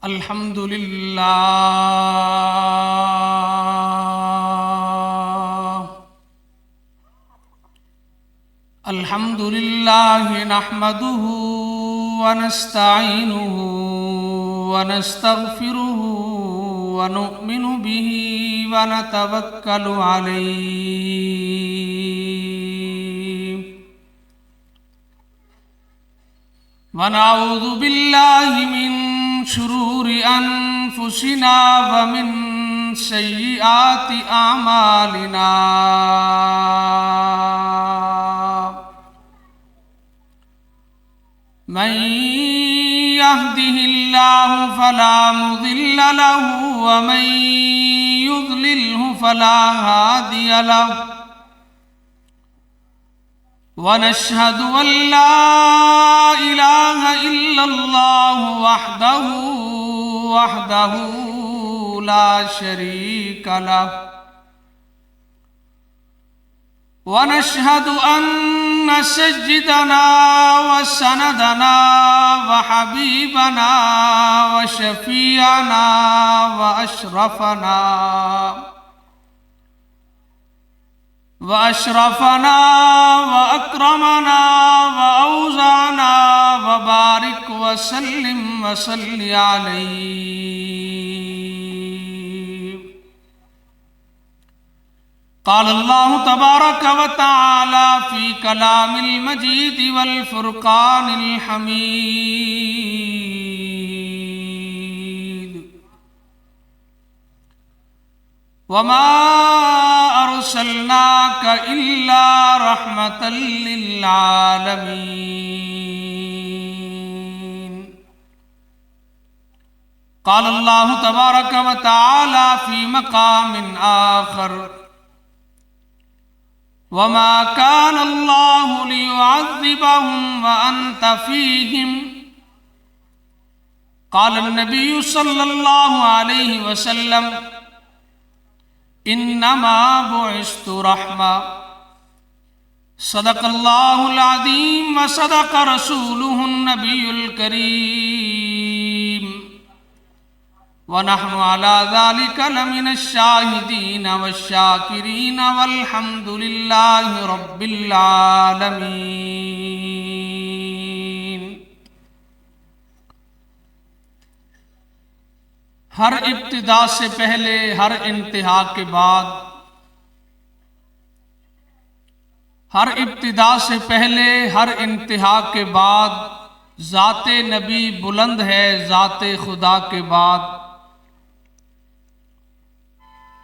الحمد للہ الحمد للہ نحمده ونستعینه ونستغفره ونؤمن به ونتوکل علیہ ونعوذ باللہ من شرور انفسنا ومن سیئات اعمالنا من يهده الله فلا مضل له ومن يضلله فلا هادي له ونشهد أن لا إله إلا الله وحده لا شريك له ونشهد أن سيدنا وسندنا وحبيبنا وشفيعنا وأشرفنا وأكرمنا وأوزعنا وبارك وسلم وصل عليه. قال الله تبارك وتعالى في كلام المجيد والفرقان الحميد: وما أرسلناك إلا رحمة للعالمين. قال الله تبارك وتعالى في مقام آخر: وما كان الله ليعذبهم وأنت فيهم. قال النبي صلى الله عليه وسلم: انما بعثت رحمة. صدق الله العظيم وصدق رسوله النبي الكريم ونحن على ذلك لمن الشاهدين والشاكرين والحمد لله رب العالمين. ہر ابتدا سے پہلے، ہر انتہا کے بعد، ہر ابتدا سے پہلے، ہر انتہا کے بعد ذات نبی بلند ہے ذات خدا کے بعد.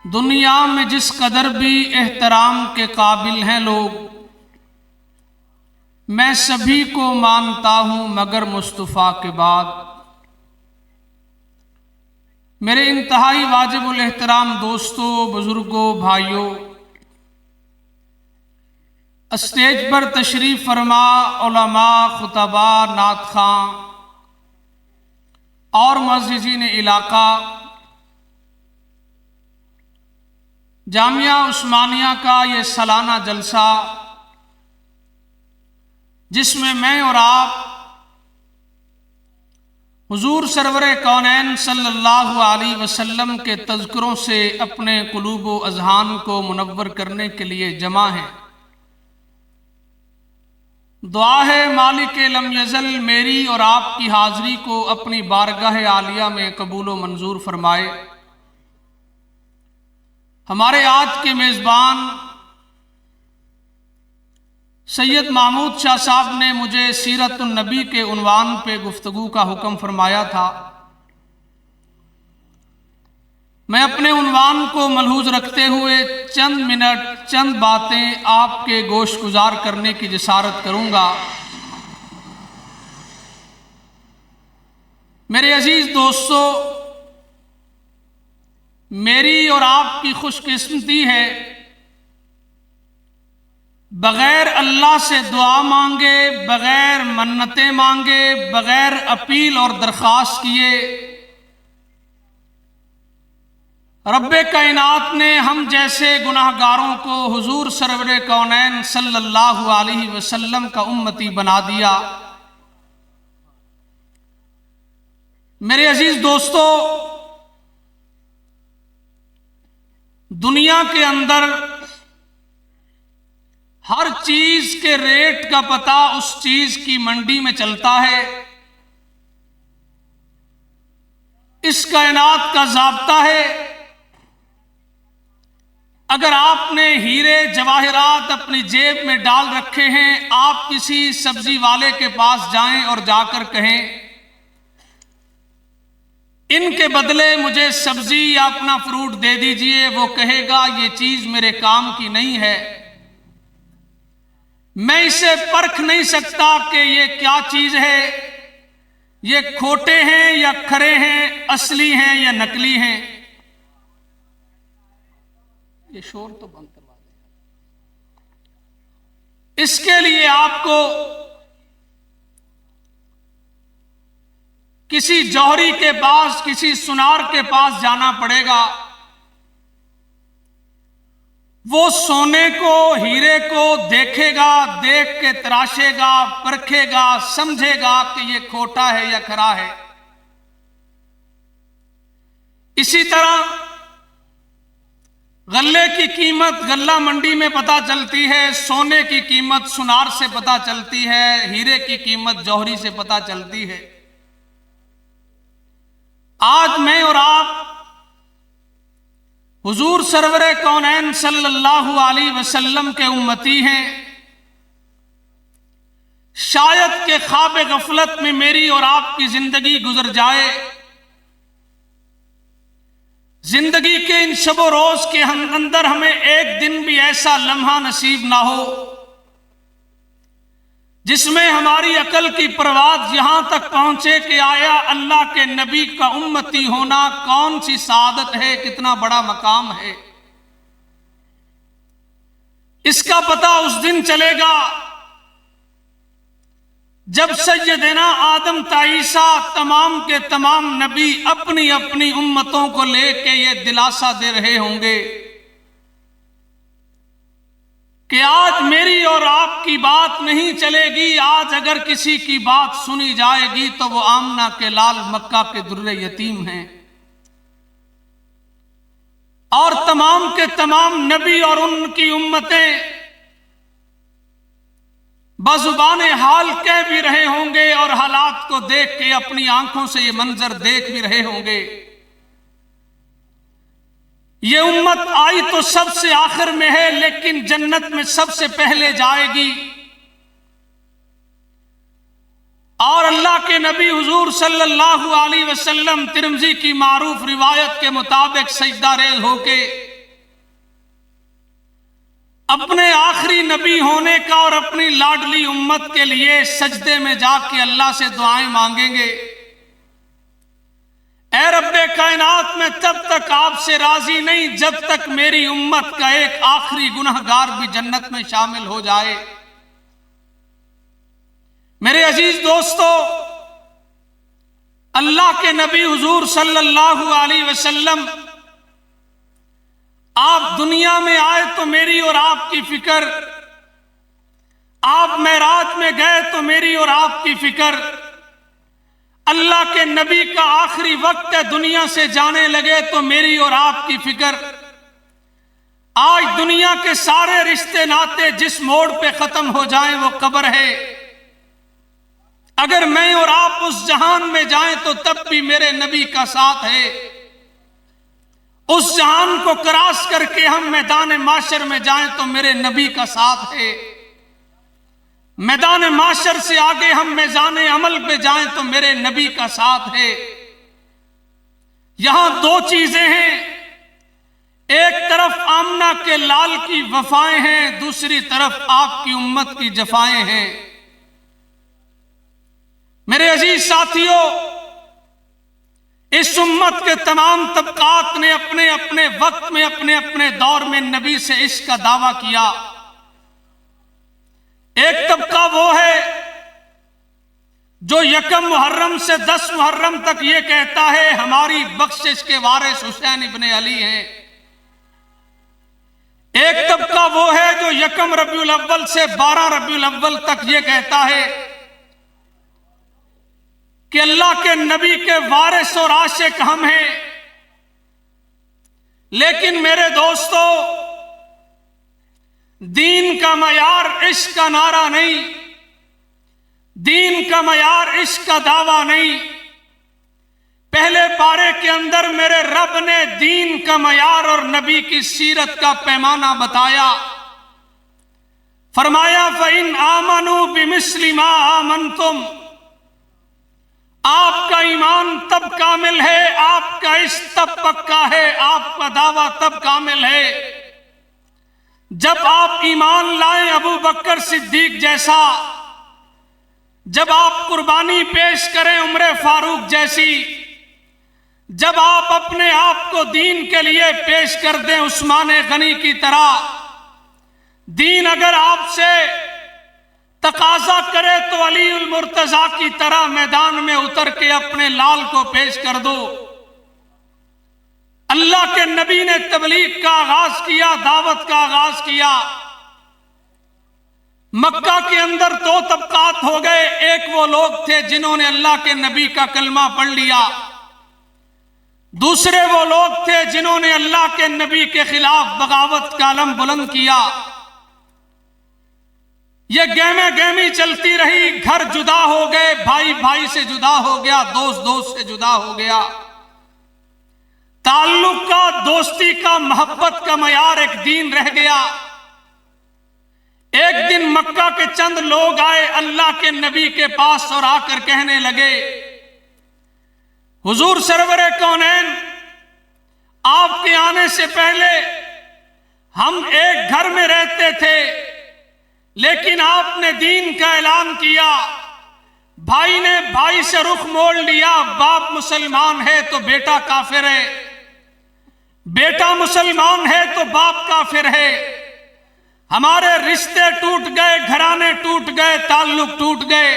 دنیا میں جس قدر بھی احترام کے قابل ہیں لوگ، میں سبھی کو مانتا ہوں مگر مصطفیٰ کے بعد. میرے انتہائی واجب الاحترام دوستوں، بزرگوں، بھائیوں، اسٹیج پر تشریف فرما علماء، خطباء، نعت خواں اور معززین علاقہ، جامعہ عثمانیہ کا یہ سالانہ جلسہ جس میں میں اور آپ حضور سرور کونین صلی اللہ علیہ وسلم کے تذکروں سے اپنے قلوب و اذہان کو منور کرنے کے لیے جمع ہیں. دعا ہے مالک لم یزل میری اور آپ کی حاضری کو اپنی بارگاہ عالیہ میں قبول و منظور فرمائے. ہمارے آج کے میزبان سید محمود شاہ صاحب نے مجھے سیرت النبی کے عنوان پہ گفتگو کا حکم فرمایا تھا. میں اپنے عنوان کو ملحوظ رکھتے ہوئے چند منٹ، چند باتیں آپ کے گوش گزار کرنے کی جسارت کروں گا. میرے عزیز دوستو، میری اور آپ کی خوش قسمتی ہے بغیر اللہ سے دعا مانگے، بغیر منتیں مانگے، بغیر اپیل اور درخواست کیے رب کائنات نے ہم جیسے گناہگاروں کو حضور سرور کونین صلی اللہ علیہ وسلم کا امتی بنا دیا. میرے عزیز دوستو، دنیا کے اندر ہر چیز کے ریٹ کا پتہ اس چیز کی منڈی میں چلتا ہے۔ اس کائنات کا ضابطہ ہے، اگر آپ نے ہیرے جواہرات اپنی جیب میں ڈال رکھے ہیں، آپ کسی سبزی والے کے پاس جائیں اور جا کر کہیں ان کے بدلے مجھے سبزی یا اپنا فروٹ دے دیجئے، وہ کہے گا یہ چیز میرے کام کی نہیں ہے، میں اسے پرکھ نہیں سکتا کہ یہ کیا چیز ہے، یہ کھوٹے ہیں یا کھرے ہیں، اصلی ہیں یا نکلی ہیں۔ یہ شور تو بند کروا دیں۔ اس کے لیے آپ کو کسی جوہری کے پاس، کسی سنار کے پاس جانا پڑے گا، وہ سونے کو، ہیرے کو دیکھے گا، دیکھ کے تراشے گا، پرکھے گا، سمجھے گا کہ یہ کھوٹا ہے یا کھرا ہے۔ اسی طرح غلے کی قیمت غلہ منڈی میں پتہ چلتی ہے، سونے کی قیمت سنار سے پتہ چلتی ہے، ہیرے کی قیمت جوہری سے پتہ چلتی ہے۔ آج میں اور آپ حضور سرور کونین صلی اللہ علیہ وسلم کے امتی ہیں۔ شاید کہ خواب غفلت میں میری اور آپ کی زندگی گزر جائے، زندگی کے ان شب و روز کے اندر ہمیں ایک دن بھی ایسا لمحہ نصیب نہ ہو جس میں ہماری عقل کی پرواز یہاں تک پہنچے کہ آیا اللہ کے نبی کا امتی ہونا کون سی سعادت ہے، کتنا بڑا مقام ہے۔ اس کا پتہ اس دن چلے گا جب سیدنا آدم تا عیسیٰ تمام کے تمام نبی اپنی اپنی امتوں کو لے کے یہ دلاسا دے رہے ہوں گے کہ آج میری اور آپ کی بات نہیں چلے گی، آج اگر کسی کی بات سنی جائے گی تو وہ آمنہ کے لال مکہ کے در یتیم ہیں، اور تمام کے تمام نبی اور ان کی امتیں بزبان حال کہہ بھی رہے ہوں گے اور حالات کو دیکھ کے اپنی آنکھوں سے یہ منظر دیکھ بھی رہے ہوں گے۔ یہ امت آئی تو سب سے آخر میں ہے، لیکن جنت میں سب سے پہلے جائے گی، اور اللہ کے نبی حضور صلی اللہ علیہ وسلم ترمذی کی معروف روایت کے مطابق سجدہ ریز ہو کے اپنے آخری نبی ہونے کا اور اپنی لاڈلی امت کے لیے سجدے میں جا کے اللہ سے دعائیں مانگیں گے۔ اے رب کائنات، میں تب تک آپ سے راضی نہیں جب تک میری امت کا ایک آخری گنہگار بھی جنت میں شامل ہو جائے۔ میرے عزیز دوستو، اللہ کے نبی حضور صلی اللہ علیہ وسلم آپ دنیا میں آئے تو میری اور آپ کی فکر، آپ معراج میں گئے تو میری اور آپ کی فکر، اللہ کے نبی کا آخری وقت ہے دنیا سے جانے لگے تو میری اور آپ کی فکر۔ آج دنیا کے سارے رشتے ناتے جس موڑ پہ ختم ہو جائیں وہ قبر ہے، اگر میں اور آپ اس جہان میں جائیں تو تب بھی میرے نبی کا ساتھ ہے۔ اس جہان کو کراس کر کے ہم میدان معاشر میں جائیں تو میرے نبی کا ساتھ ہے، میدان معاشر سے آگے ہم میدان عمل پہ جائیں تو میرے نبی کا ساتھ ہے۔ یہاں دو چیزیں ہیں، ایک طرف آمنہ کے لال کی وفائیں ہیں، دوسری طرف آپ کی امت کی جفائیں ہیں۔ میرے عزیز ساتھیوں، اس امت کے تمام طبقات نے اپنے اپنے وقت میں اپنے اپنے دور میں نبی سے عشق کا دعویٰ کیا۔ ایک طبقہ وہ ہے جو یکم محرم سے 10 محرم تک یہ کہتا ہے ہماری بخشش کے وارث حسین ابن علی ہیں۔ ایک طبقہ وہ ہے جو یکم ربیع الاول سے 12 ربیع الاول تک یہ کہتا ہے کہ اللہ کے نبی کے وارث اور عاشق ہم ہیں، لیکن میرے دوستو، دین کا معیار عشق کا نعرہ نہیں، دین کا معیار عشق کا دعویٰ نہیں۔ پہلے پارے کے اندر میرے رب نے دین کا معیار اور نبی کی سیرت کا پیمانہ بتایا۔ فرمایا فَإِنْ آمَنُوا بِمِثْلِ مَا آمَنْتُمْ، آپ کا ایمان تب کامل ہے، آپ کا عشق تب پکا ہے، آپ کا دعویٰ تب کامل ہے جب آپ ایمان لائیں ابو بکر صدیق جیسا، جب آپ قربانی پیش کریں عمر فاروق جیسی، جب آپ اپنے آپ کو دین کے لیے پیش کر دیں عثمان غنی کی طرح۔ دین اگر آپ سے تقاضا کرے تو علی المرتضیٰ کی طرح میدان میں اتر کے اپنے لال کو پیش کر دو۔ اللہ کے نبی نے تبلیغ کا آغاز کیا، دعوت کا آغاز کیا۔ مکہ کے اندر دو طبقات ہو گئے، ایک وہ لوگ تھے جنہوں نے اللہ کے نبی کا کلمہ پڑھ لیا، دوسرے وہ لوگ تھے جنہوں نے اللہ کے نبی کے خلاف بغاوت کا علم بلند کیا۔ یہ گہمے گہمی چلتی رہی، گھر جدا ہو گئے، بھائی بھائی سے جدا ہو گیا، دوست دوست سے جدا ہو گیا۔ تعلق کا، دوستی کا، محبت کا معیار ایک دین رہ گیا۔ ایک دن مکہ کے چند لوگ آئے اللہ کے نبی کے پاس اور آ کر کہنے لگے، حضور سرور کونین، آپ کے آنے سے پہلے ہم ایک گھر میں رہتے تھے، لیکن آپ نے دین کا اعلان کیا، بھائی نے بھائی سے رخ موڑ لیا، باپ مسلمان ہے تو بیٹا کافر ہے، بیٹا مسلمان ہے تو باپ کافر ہے، ہمارے رشتے ٹوٹ گئے، گھرانے ٹوٹ گئے، تعلق ٹوٹ گئے۔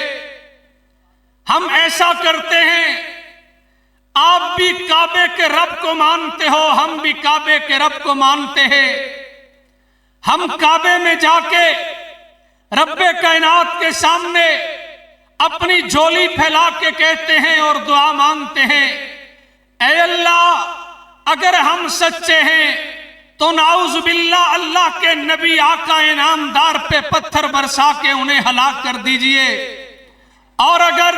ہم ایسا کرتے ہیں، آپ بھی کعبے کے رب کو مانتے ہو، ہم بھی کعبے کے رب کو مانتے ہیں، ہم کعبے میں جا کے رب کائنات کے سامنے اپنی جھولی پھیلا کے کہتے ہیں اور دعا مانگتے ہیں، اے اللہ اگر ہم سچے ہیں تو نعوذ باللہ اللہ کے نبی آقا انعامدار پہ پتھر برسا کے انہیں ہلاک کر دیجئے، اور اگر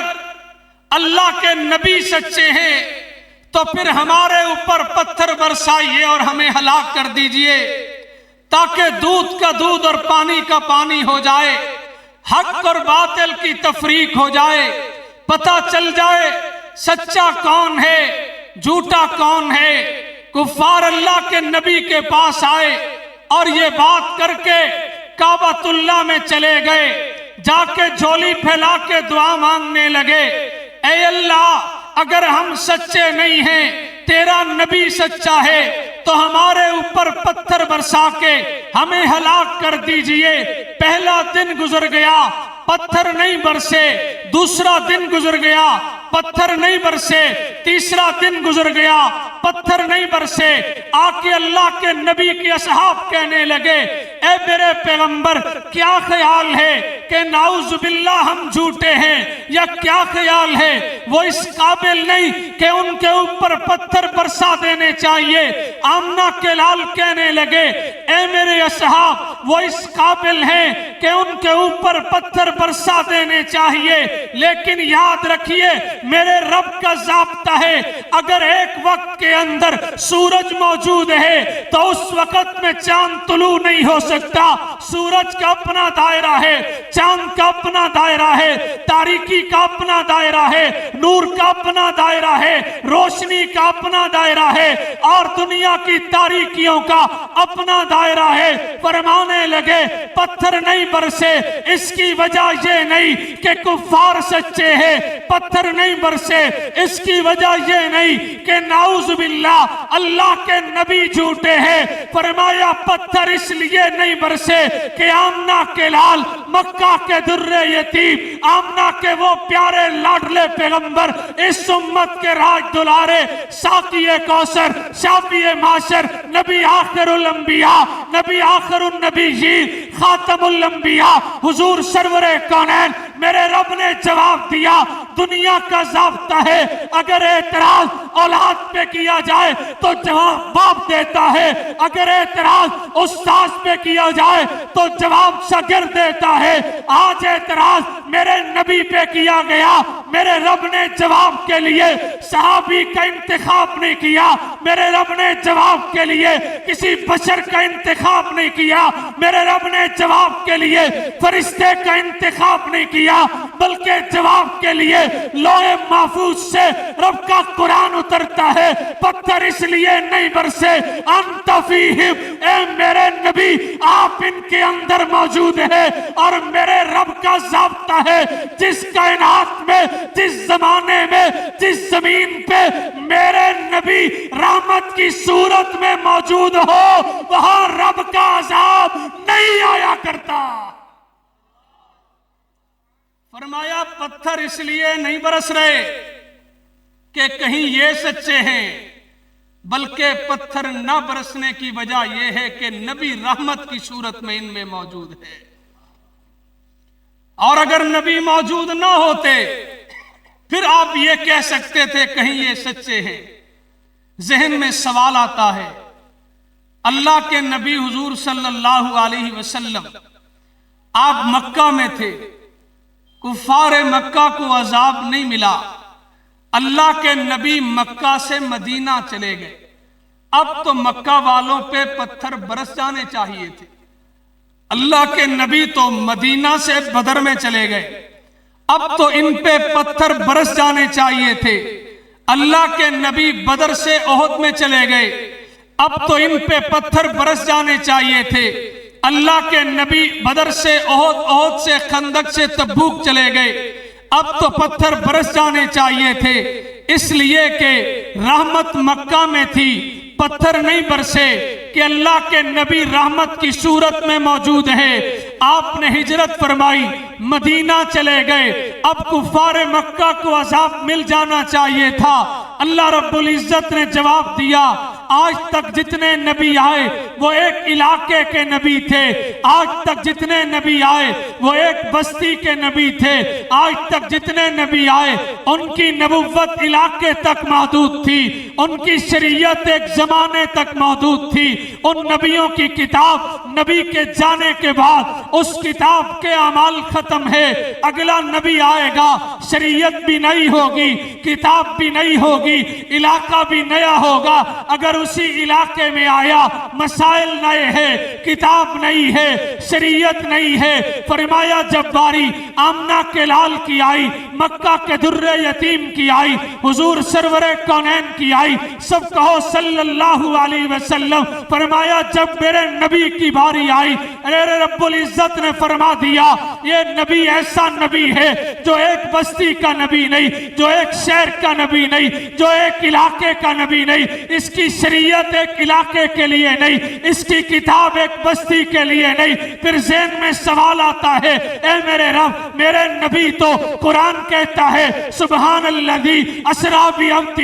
اللہ کے نبی سچے ہیں تو پھر ہمارے اوپر پتھر برسائیے اور ہمیں ہلاک کر دیجئے، تاکہ دودھ کا دودھ اور پانی کا پانی ہو جائے، حق اور باطل کی تفریق ہو جائے، پتہ چل جائے سچا کون ہے، جھوٹا کون ہے۔ کفار اللہ کے نبی کے پاس آئے اور یہ بات کر کے کعبۃ اللہ میں چلے گئے، جا کے جھولی پھیلا کے دعا مانگنے لگے، اے اللہ اگر ہم سچے نہیں ہیں، تیرا نبی سچا ہے تو ہمارے اوپر پتھر برسا کے ہمیں ہلاک کر دیجئے۔ پہلا دن گزر گیا، پتھر نہیں برسے، دوسرا دن گزر گیا، پتھر نہیں برسے، تیسرا دن گزر گیا، پتھر نہیں برسے۔ آ کے اللہ کے نبی کے اصحاب کہنے لگے، اے میرے پیغمبر کیا خیال ہے کہ نعوذ باللہ ہم جھوٹے ہیں، یا کیا خیال ہے وہ اس قابل نہیں کہ ان کے اوپر پتھر برسا دینے چاہیے؟ آمنہ کے لال کہنے لگے، اے میرے اصحاب وہ اس قابل ہیں کہ ان کے اوپر پتھر برسا دینے چاہیے، لیکن یاد رکھیے میرے رب کا ضابطہ ہے، اگر ایک وقت کے اندر سورج موجود ہے تو اس وقت میں چاند طلوع نہیں ہو سکتا۔ سورج کا اپنا دائرہ ہے، چاند کا اپنا دائرہ ہے، تاریکی کا اپنا دائرہ ہے، نور کا اپنا دائرہ ہے، روشنی کا اپنا دائرہ ہے، اور دنیا کی تاریکیوں کا اپنا دائرہ ہے۔ فرمانے لگے پتھر نہیں برسے، اس کی وجہ یہ نہیں کہ کفار سچے ہیں، پتھر نہیں برسے اس کی وجہ یہ نہیں کہ نعوذ باللہ اللہ کے نبی جھوٹے ہیں۔ فرمایا پتھر اس لیے نہیں برسے کہ آمنہ کے لال، مکہ کے در یتیم، آمنہ کے وہ پیارے لاڈلے پیغمبر، اس امت کے راج دلارے، ساقی کوثر، شافی معاشر، نبی آخر الانبیاء، نبی آخر النبیین، خاتم الانبیاء، حضور سرور کونین میرے رب نے جواب دیا دنیا کا ضابطہ ہے اگر اعتراض اولاد پہ کیا جائے تو جواب باپ دیتا ہے، اگر اعتراض استاذ پہ کیا جائے تو جواب شاگرد دیتا ہے۔ آج اعتراض میرے نبی پہ کیا گیا، میرے رب نے جواب کے لیے صحابی کا انتخاب نہیں کیا، میرے رب نے جواب کے لیے کسی بشر کا انتخاب نہیں کیا، میرے رب نے جواب کے لیے فرشتے کا انتخاب نہیں کیا، بلکہ جواب کے لیے لوح محفوظ سے رب کا قرآن اترتا ہے۔ پتھر اس لیے نہیں برسے انت فیہم، اے میرے نبی آپ ان کے اندر موجود ہے، اور میرے رب کا ضابطہ ہے جس کائنات میں، جس زمانے میں، جس زمین پہ میرے نبی رحمت کی صورت میں موجود ہو وہاں رب کا عذاب نہیں آیا کرتا۔ فرمایا پتھر اس لیے نہیں برس رہے کہ کہیں یہ سچے ہیں، بلکہ پتھر نہ برسنے کی وجہ یہ ہے کہ نبی رحمت کی صورت میں ان میں موجود ہے، اور اگر نبی موجود نہ ہوتے پھر آپ یہ کہہ سکتے تھے کہیں یہ سچے ہیں۔ ذہن میں سوال آتا ہے، اللہ کے نبی حضور صلی اللہ علیہ وسلم آپ مکہ میں تھے، کفار مکہ کو عذاب نہیں ملا، اللہ کے نبی مکہ سے مدینہ چلے گئے، اب تو مکہ والوں پہ پتھر برس جانے چاہیے تھے۔ اللہ کے نبی تو مدینہ سے بدر میں چلے گئے، اب تو ان پہ پتھر برس جانے چاہیے تھے۔ اللہ کے نبی بدر سے احد میں چلے گئے، اب تو ان پہ پتھر برس جانے چاہیے تھے۔ اللہ کے نبی بدر سے احد، احد سے خندق سے تبوک چلے گئے، اب تو پتھر برس جانے چاہیے تھے، اس لیے کہ رحمت مکہ میں تھی، پتھر نہیں برسے کہ اللہ کے نبی رحمت کی صورت میں موجود ہے۔ آپ نے ہجرت فرمائی، مدینہ چلے گئے، اب کفار مکہ کو عذاب مل جانا چاہیے تھا۔ اللہ رب العزت نے جواب دیا، آج تک جتنے نبی آئے وہ ایک علاقے کے نبی تھے، آج تک جتنے نبی آئے وہ ایک بستی کے نبی تھے، آج تک جتنے نبی آئے ان کی نبوت علاقے تک محدود تھی، ان کی شریعت ایک زمانے تک محدود تھی۔ ان نبیوں کی کتاب نبی کے جانے کے بعد اس کتاب کے اعمال ختم ہے، اگلا نبی آئے گا، شریعت بھی نئی ہوگی، کتاب بھی نئی ہوگی، علاقہ بھی نیا ہوگا۔ اگر اسی علاقے میں آیا مسائل نئے ہیں، کتاب نئی ہے، شریعت نئی ہے، فرمایا جب باری آمنہ کے لال کی آئی، مکہ کے در یتیم کی آئی، حضور سرور کونین کی آئی، سب کہو صلی اللہ علیہ وسلم، فرمایا جب میرے نبی کی باری آئی، میرے رب العزت نے فرما دیا یہ نبی ایسا نبی ہے جو ایک بستی کا نبی نہیں، جو ایک شہر کا نبی نہیں، جو ایک علاقے کا نبی نہیں، اس کی شریعت ایک علاقے کے لیے نہیں، اس کی کتاب ایک بستی کے لیے نہیں۔ پھر ذہن میں سوال آتا ہے، اے میرے رب، میرے نبی تو قرآن کہتا ہے سبحان الذی اسری بعبدہ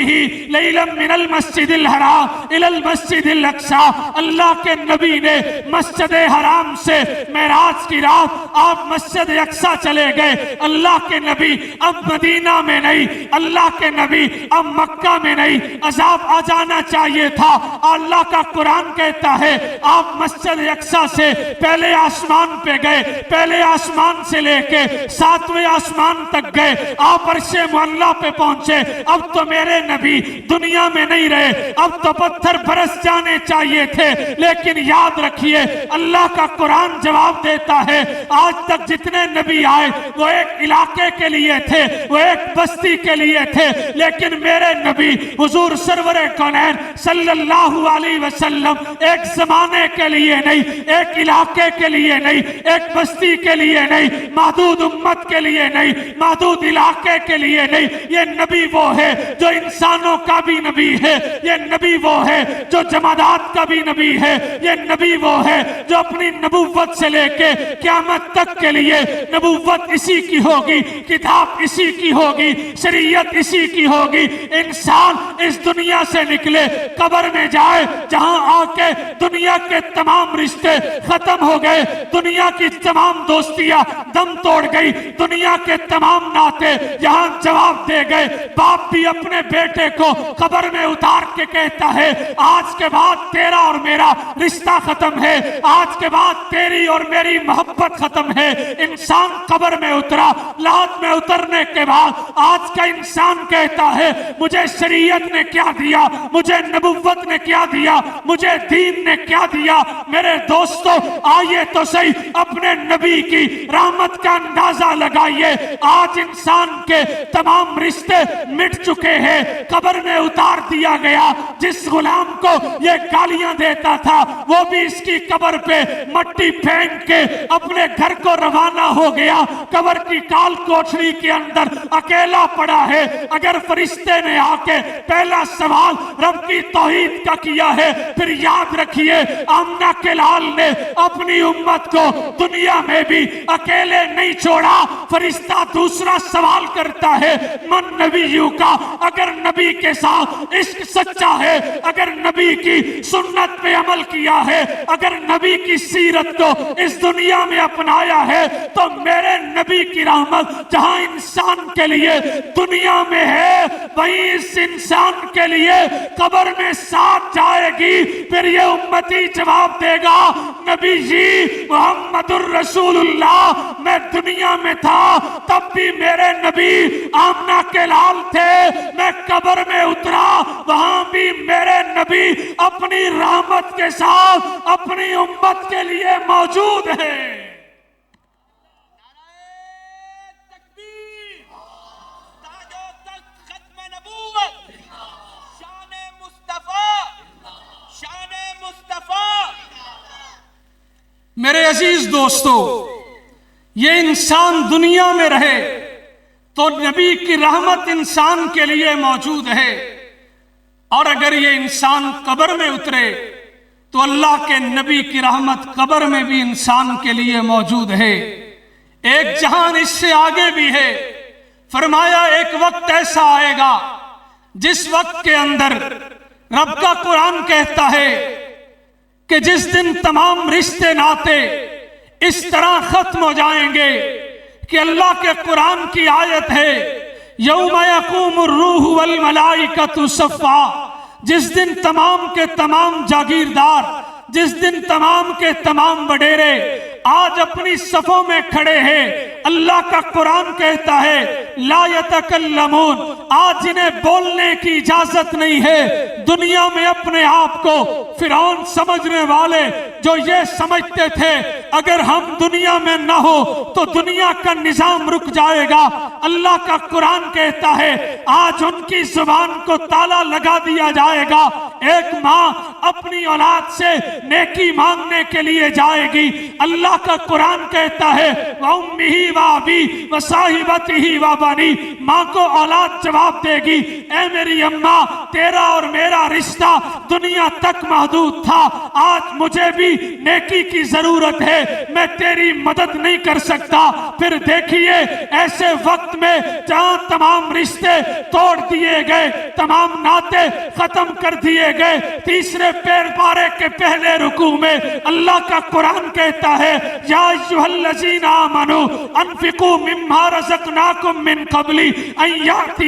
لیلا من المسجد الحرام الی المسجد الاقصی، اللہ کے نبی نے مسجد حرام سے معراج کی رات آپ مسجد اقصی چلے گئے۔ اللہ کے نبی اب مدینہ میں نہیں، اللہ کے نبی اب مکہ میں نہیں، عذاب آ جانا چاہیے تھا۔ اللہ کا قرآن کہتا ہے آپ مسجد اقصی سے پہلے آسمان پہ گئے، پہلے آسمان سے لے کے 7ویں آسمان تک گئے، آپ عرش معلیٰ پہ پہنچے۔ اب تو میرے نبی دنیا میں نہیں رہے، اب تو پتھر برس جانے چاہیے تھے، لیکن یاد رکھیے اللہ کا قرآن جواب دیتا ہے آج تک جتنے نبی آئے وہ ایک علاقے کے لیے تھے، وہ ایک بستی کے لیے تھے، لیکن میرے نبی حضور سرور کونین صلی اللہ علیہ وسلم ایک زمانے کے لیے نہیں، ایک علاقے کے لیے نہیں، ایک بستی کے لیے نہیں، محدود امت کے لیے نہیں، محدود محدود علاقے کے لیے نہیں، یہ نبی وہ ہے جو انسانوں کا بھی نبی ہے، یہ نبی وہ ہے جو جمادات کا بھی نبی ہے، یہ نبی وہ ہے جو اپنی نبوت سے لے کے قیامت تک کے لیے نبوت اسی کی ہوگی، کتاب اسی کی ہوگی، شریعت اسی کی ہوگی۔ انسان اس دنیا سے نکلے، قبر میں جائے، جہاں آ کے دنیا کے تمام رشتے ختم ہو گئے، دنیا کی تمام دوستیاں دم توڑ گئی، دنیا کے تمام ناطے یہاں جواب دے گئے۔ باپ بھی اپنے بیٹے کو قبر میں اتار کے کہتا ہے آج کے بعد تیرا اور میرا رشتہ ختم ہے، آج کے بعد تیری اور میری محبت ختم ہے۔ انسان قبر میں اترا، لحد میں اترنے کے بعد آج کا انسان کہتا ہے مجھے شریعت نے کیا دیا، مجھے نبوت نے کیا دیا، مجھے دین نے کیا دیا۔ میرے دوستو آئیے تو صحیح اپنے نبی کی رحمت کا اندازہ لگائیے۔ آج انسان کے تمام رشتے مٹ چکے ہیں، قبر میں اتار دیا گیا۔ جس غلام کو یہ گالیاں دیتا تھا وہ بھی اس کی قبر پہ مٹی پھینک کے اپنے گھر کو روانہ ہو گیا، قبر کی کال کوٹھری کے اندر اکیلا پڑا ہے۔ اگر فرشتے نے آ کے پہلا سوال رب کی توحید کا کیا ہے، پھر یاد رکھیے آمنہ کے لال نے اپنی امت کو دنیا میں بھی اکیلے نہیں چھوڑا۔ فرشتہ دوسرا سوال کرتا ہے من نبیوں کا، اگر نبی کے ساتھ عشق سچا ہے، اگر نبی کی سنت پہ عمل کیا ہے، اگر نبی کی سیرت کو اس دنیا میں اپنایا ہے، تو میرے نبی کی رحمت جہاں انسان کے لیے دنیا میں ہے وہیں اس انسان کے لیے قبر میں ساتھ جائے گی۔ پھر یہ امتی جواب دے گا نبی جی محمد الرسول اللہ، میں دنیا میں تھا تب بھی میرے نبی آمنہ کے لال تھے، میں قبر میں اترا وہاں بھی میرے نبی اپنی رحمت کے ساتھ اپنی امت کے لیے موجود ہے۔ میرے عزیز دوستو، یہ انسان دنیا میں رہے تو نبی کی رحمت انسان کے لیے موجود ہے، اور اگر یہ انسان قبر میں اترے تو اللہ کے نبی کی رحمت قبر میں بھی انسان کے لیے موجود ہے۔ ایک جہان اس سے آگے بھی ہے۔ فرمایا ایک وقت ایسا آئے گا جس وقت کے اندر رب کا قرآن کہتا ہے کہ جس دن تمام رشتے ناتے اس طرح ختم ہو جائیں گے کہ اللہ کے قرآن کی آیت ہے یوم یقوم الروح والملائکۃ صفا، جس دن تمام کے تمام جاگیردار، جس دن تمام کے تمام وڈیرے آج اپنی صفوں میں کھڑے ہیں۔ اللہ کا قرآن کہتا ہے لا یتکلمون، آج انہیں بولنے کی اجازت نہیں ہے۔ دنیا میں اپنے آپ کو فرعون سمجھنے والے جو یہ سمجھتے تھے اگر ہم دنیا میں نہ ہو تو دنیا کا نظام رک جائے گا، اللہ کا قرآن کہتا ہے آج ان کی زبان کو تالا لگا دیا جائے گا۔ ایک ماں اپنی اولاد سے نیکی مانگنے کے لیے جائے گی، اللہ کا قرآن کہتا ہے وَأُمِّهِ وَأَبِيهِ وَصَاحِبَتِهِ وَبَنِيهِ، ماں کو اولاد جواب دے گی اے میری اماں تیرا اور میرا رشتہ دنیا تک محدود تھا، آج مجھے بھی نیکی کی ضرورت ہے، میں تیری مدد نہیں کر سکتا۔ پھر دیکھیے ایسے وقت میں جہاں تمام رشتے توڑ دیے گئے، تمام ناطے ختم کر دیے گئے، تیسرے پیر پارے کے پہلے رکوع میں اللہ کا قرآن کہتا ہے یا ایھا الذین آمنوا انفقوا مما رزقناکم من قبل ان یأتی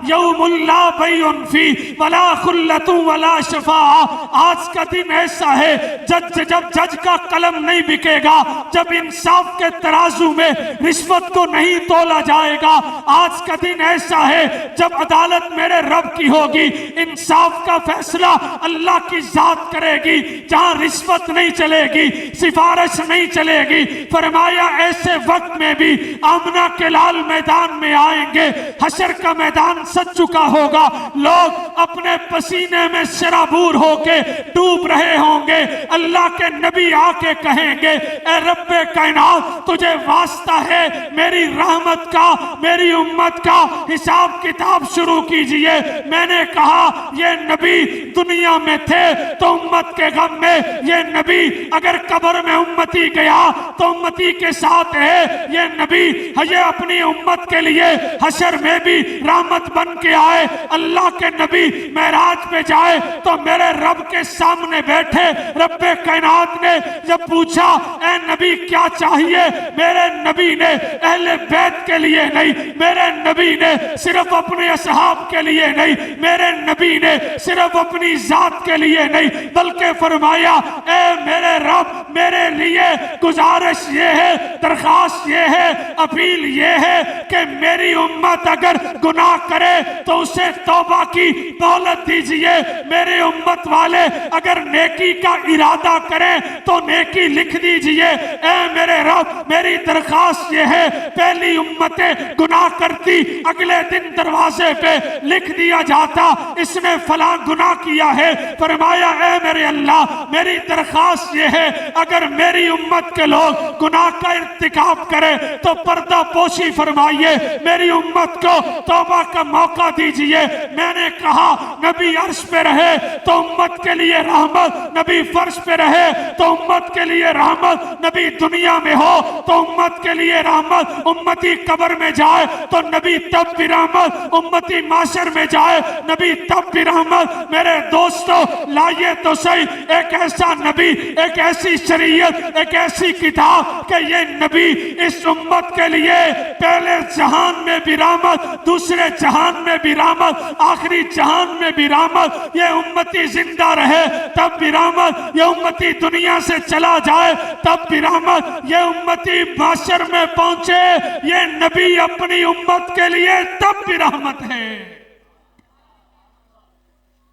یوم لا بیع فیہ ولا خلۃ ولا شفاعہ۔ آج کا دن ایسا ہے جب جج کا قلم نہیں بکے گا، جب انصاف کے ترازو میں رشوت کو نہیں تولا جائے گا۔ آج کا دن ایسا ہے جب عدالت میرے رب کی ہوگی، انصاف کا فیصلہ اللہ کی ذات کرے گی جہاں رشوت نہیں چلے گی، سفارش نہیں چلے گی۔ فرمایا ایسے وقت میں بھی آمنہ کے لال میدان میں آئیں گے، حشر کا میدان سج چکا ہوگا، لوگ اپنے پسینے میں شرابور ہو کے ڈوب رہے ہوں گے، اللہ کے نبی آ کے کہیں گے اے رب کائنات تجھے واسطہ ہے میری رحمت کا، میری امت کا حساب کتاب شروع کیجئے۔ میں نے کہا یہ نبی دنیا میں تھے تو امت کے غم میں، یہ نبی اگر قبر میں امتی گیا تو امتی کے ساتھ ہے، یہ نبی یہ اپنی امت کے لیے حشر میں بھی رحمت بن کے آئے۔ اللہ کے نبی معراج پہ جائے تو میرے رب کے سامنے بیٹھے، رب کائنات نے جب پوچھا اے نبی کیا چاہیے، میرے نبی نے اہل بیت کے لیے نہیں، میرے نبی نے صرف اپنے اصحاب کے لیے نہیں، میرے نبی نے صرف اپنی ذات کے لیے نہیں، بلکہ فرمایا اے میرے رب میرے لیے گزارش یہ ہے، درخواست یہ ہے، اپیل یہ ہے کہ میری امت اگر گناہ کرے تو اسے توبہ کی دولت دیجئے، میرے امت والے اگر نیکی کا ارادہ کریں تو نیکی لکھ دیجئے۔ اے میرے رب میری درخواست یہ ہے، پہلی امتیں گناہ کرتی اگلے دن دروازے پہ لکھ دیا جاتا اس نے فلاں گناہ کیا ہے، فرمایا اے میرے اللہ میری درخواست یہ ہے اگر میری امت کے لوگ گناہ کا ارتکاب کرے تو پردہ پوشی فرمائیے، میری امت کو توبہ کا موقع دیجئے۔ میں نے کہا نبی عرش پہ رہے تو امت کے لیے رحمت، نبی فرش پہ رہے تو امت کے لیے رحمت، نبی دنیا میں ہو تو امت کے لیے رحمت، امتی قبر میں جائے تو نبی تب بھی رحمت، امتی معاشر میں جائے نبی تب بھی رحمت۔ میرے دوستو لائیے تو صحیح ایک ایسا نبی، ایک ایسی شریعت، ایک ایسی کتاب کہ یہ نبی اس امت کے لیے پہلے جہان میں بھی رحمت، دوسرے جہان میں بھی رحمت، آخری جہان میں بھی رحمت، یہ امتی زندہ رہے تب بھی رحمت، یہ امتی دنیا سے چلا جائے تب بھی رحمت، یہ امتی معاشر میں پہنچے یہ نبی اپنی امت کے لیے تب بھی رحمت ہے۔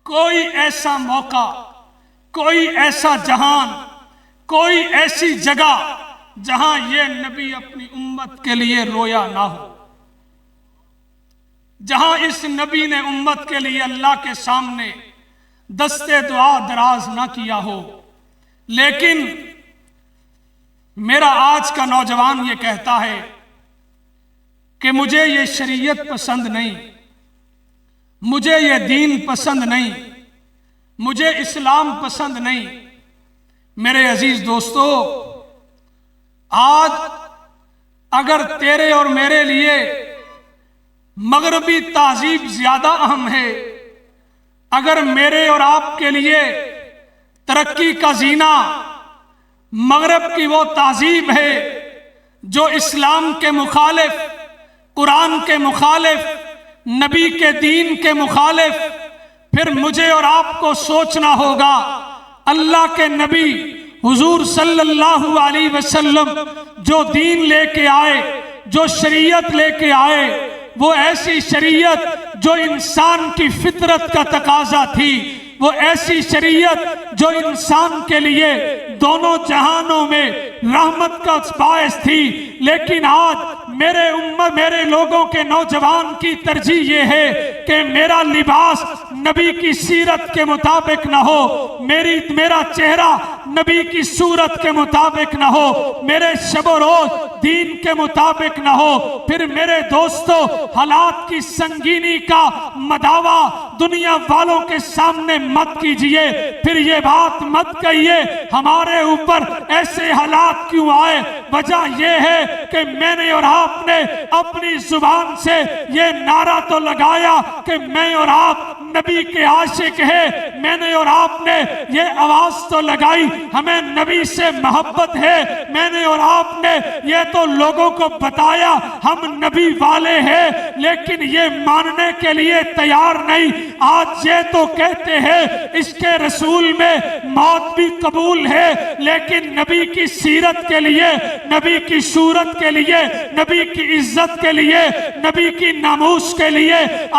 کوئی ایسا موقع، کوئی ایسا جہان، کوئی ایسی جگہ جہاں یہ نبی اپنی امت کے لیے رویا نہ ہو، جہاں اس نبی نے امت کے لیے اللہ کے سامنے دستے دعا دراز نہ کیا ہو۔ لیکن میرا آج کا نوجوان یہ کہتا ہے کہ مجھے یہ شریعت پسند نہیں، مجھے یہ دین پسند نہیں، مجھے اسلام پسند نہیں۔ میرے عزیز دوستو آج اگر تیرے اور میرے لیے مغربی تہذیب زیادہ اہم ہے، اگر میرے اور آپ کے لیے ترقی کا زینہ مغرب کی وہ تہذیب ہے جو اسلام کے مخالف، قرآن کے مخالف، نبی کے دین کے مخالف، پھر مجھے اور آپ کو سوچنا ہوگا اللہ کے نبی حضور صلی اللہ علیہ وسلم جو دین لے کے آئے، جو شریعت لے کے آئے، وہ ایسی شریعت جو انسان کی فطرت کا تقاضا تھی، وہ ایسی شریعت جو انسان کے لیے دونوں جہانوں میں رحمت کا باعث تھی۔ لیکن آج میرے لوگوں کے نوجوان کی ترجیح یہ ہے کہ میرا لباس نبی کی سیرت کے مطابق نہ ہو، میرا چہرہ نبی کی صورت کے مطابق نہ ہو، میرے شب و روز دین کے مطابق نہ ہو۔ پھر میرے دوستو حالات کی سنگینی کا مداوا دنیا والوں کے سامنے مت کیجئے، پھر یہ بات مت کہیے ہمارے اوپر ایسے حالات کیوں آئے۔ وجہ یہ ہے کہ میں نے اور آپ نے اپنی زبان سے یہ نعرہ تو لگایا کہ میں اور آپ نبی کے عاشق ہیں، میں نے اور آپ نے یہ آواز تو لگائی ہمیں نبی سے محبت ہے، میں نے اور آپ نے یہ تو لوگوں کو بتایا ہم نبی والے ہیں، لیکن یہ ماننے کے لیے تیار نہیں۔ آج یہ تو کہتے ہیں اس کے رسول میں موت بھی قبول ہے، لیکن نبی کی سیرت کے لیے، نبی کی صورت کے لیے، نبی کی عزت کے لیے، نبی کی ناموس کے لیے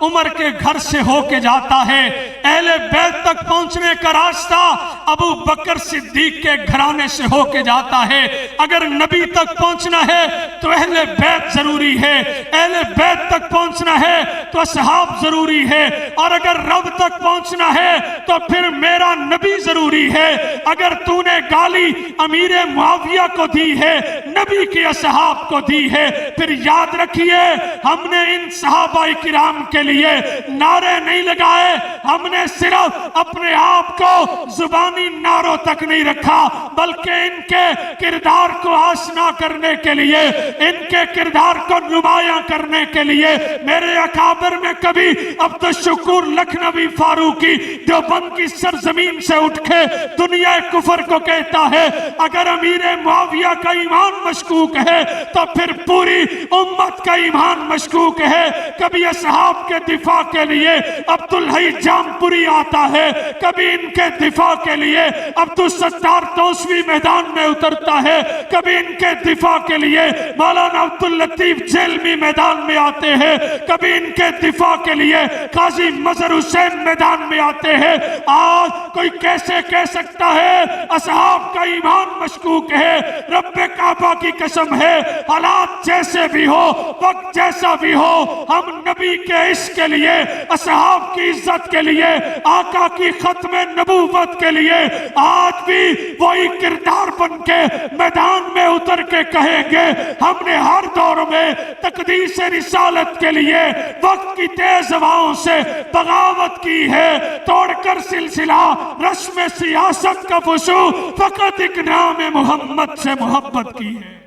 عمر کے گھر سے ہو کے جاتا ہے، اہل بیت تک پہنچنے کا راستہ ابو بکر صدیق کے گھرانے سے ہو کے جاتا ہے۔ اگر نبی تک پہنچنا ہے تو اہل بیت ضروری ہے، اہل بیت تک پہنچنا ہے تو اصحاب ضروری ہے، اور اگر رب تک پہنچنا ہے تو پھر میرا نبی ضروری ہے۔ اگر تو نے گالی امیر معاویہ کو دی ہے، نبی کے اصحاب کو دی ہے، پھر یاد رکھیے ہم نے ان صحابہ کرام کے لیے نعرے نہیں لگائے، ہم نے صرف اپنے آپ کو زبانی نعروں تک نہیں رکھا، بلکہ ان کے کردار کو آشنا کرنے کے لیے، ان کے کردار کو نمایاں کرنے کے لیے میرے اکابر میں کبھی عبدالشکور لکھنوی فاروقی دیوبند کی سرزمین سے اٹھ کے دنیا کفر کو کہتا ہے اگر امیر معاویہ کا ایمان مشکوک ہے تو پھر پوری امت کا ایمان مشکوک ہے۔ کبھی اصحاب کے دفاع کے لیے عبدالحی جامپوری آتا ہے، کبھی ان کے دفاع کے لیے عبدالستار توسوی میدان میں اترتا ہے، کبھی ان کے دفاع کے لیے مولانا عبداللطیف جیلمی میدان میں آتے ہیں، کبھی ان کے دفاع کے لیے قاضی مظہر حسین میدان میں آتے ہیں۔ آج کوئی کیسے کہہ سکتا ہے اصحاب کا ایمان مشکوک ہے؟ رب کعبہ کی قسم ہے، حالات جیسے بھی ہو، وقت جیسا بھی ہو، ہم نبی کے عشق کے لیے، اصحاب کی عزت کے لیے، آقا کی ختم نبوت کے لیے آج بھی وہی کردار بن کے میدان میں اتر کے کہیں گے ہم نے ہر دور میں تقدیس رسالت کے لیے وقت کی تیز ہواؤں سے بغاوت کی ہے، توڑ کر سلسلہ رسم سیاست کا فسو، فقط ایک نام محمد سے محبت کی ہے۔